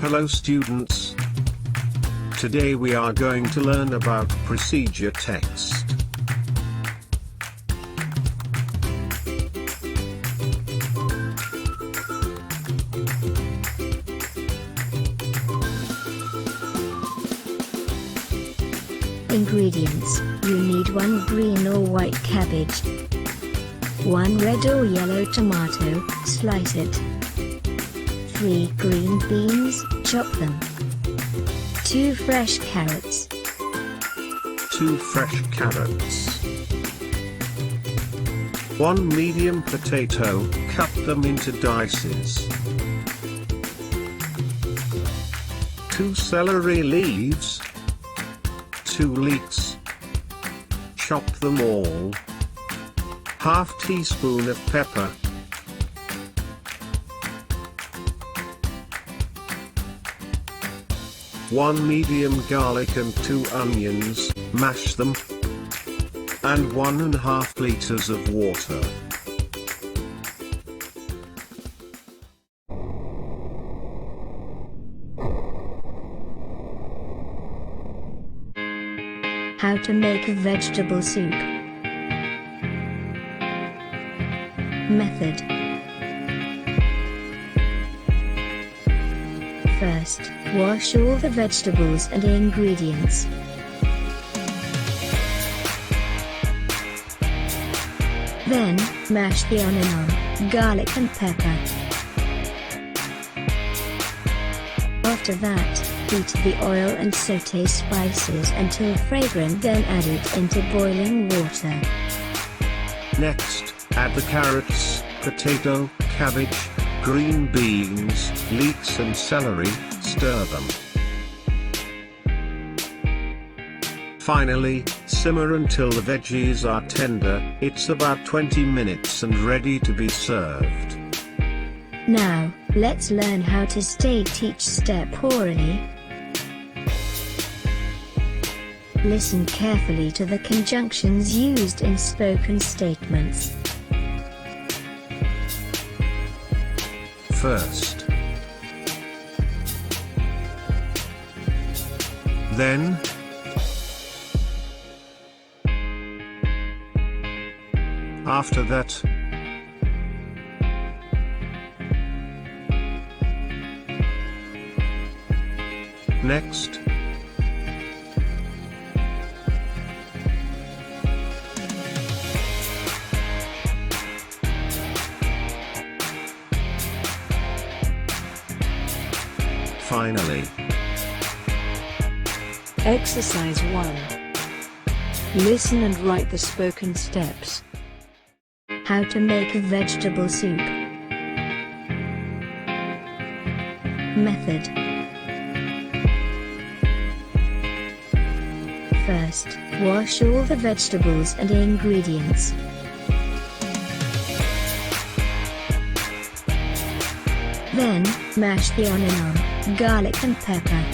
Hello students. Today we are going to learn about procedure text. Ingredients: you need 1 green or white cabbage, 1 red or yellow tomato, slice it, 3 green beans, chop them, 2 fresh carrots, 2 fresh carrots, 1 medium potato, cut them into dices, 2 celery leaves, 2 leeks, chop them all, ½ teaspoon of pepper, 1 medium garlic and 2 onions, mash them, and 1½ liters of water. How to make a vegetable soup. Method. First, wash all the vegetables and ingredients. Then, mash the onion, garlic and pepper. After that, heat the oil and sauté spices until fragrant, then add it into boiling water. Next, add the carrots, potato, cabbage, green beans, leeks and celery, stir them. Finally, simmer until the veggies are tender. It's about 20 minutes and ready to be served. Now, let's learn how to state each step orally. Listen carefully to the conjunctions used in spoken statements. First, then, after that, next, finally. Exercise 1. Listen and write the spoken steps. How to make a vegetable soup. Method. First, wash all the vegetables and ingredients. Then, mash the onion, garlic and pepper.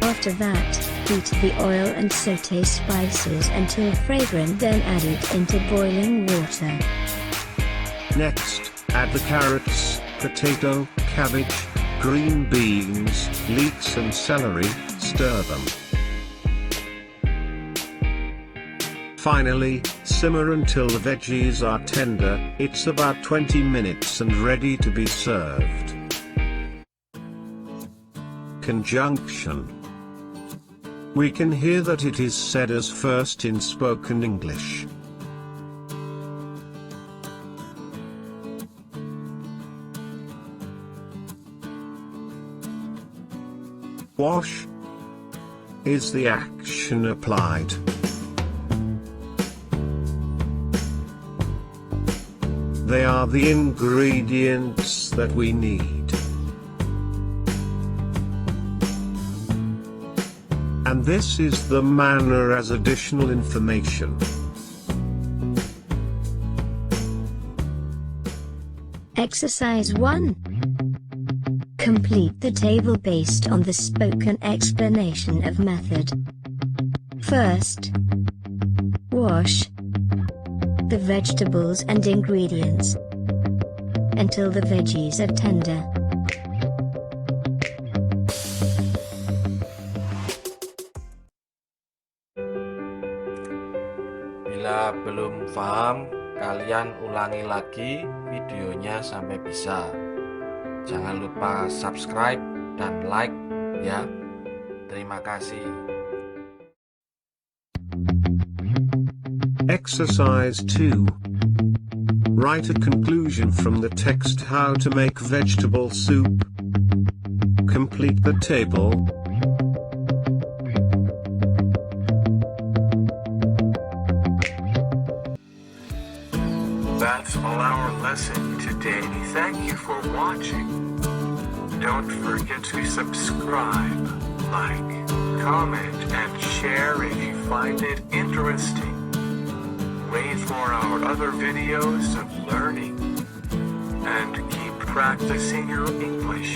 After that, heat the oil and sauté spices until fragrant, then add it into boiling water. Next, add the carrots, potato, cabbage, green beans, leeks and celery, stir them. Finally, simmer until the veggies are tender. It's about 20 minutes and ready to be served. Conjunction. We can hear that it is said as first in spoken English. Wash is the action applied. They are the ingredients that we need. And this is the manner as additional information. Exercise 1. Complete the table based on the spoken explanation of method. First, wash the vegetables and ingredients. until the veggies are tender. Bila belum paham, kalian ulangi lagi videonya sampai bisa. Jangan lupa subscribe dan like ya. Terima kasih. Exercise 2. Write a conclusion from the text how to make vegetable soup. Complete the table. That's all our lesson today. Thank you for watching. Don't forget to subscribe, like, comment, and share if you find it interesting. Wait for our other videos of learning and keep practicing your English.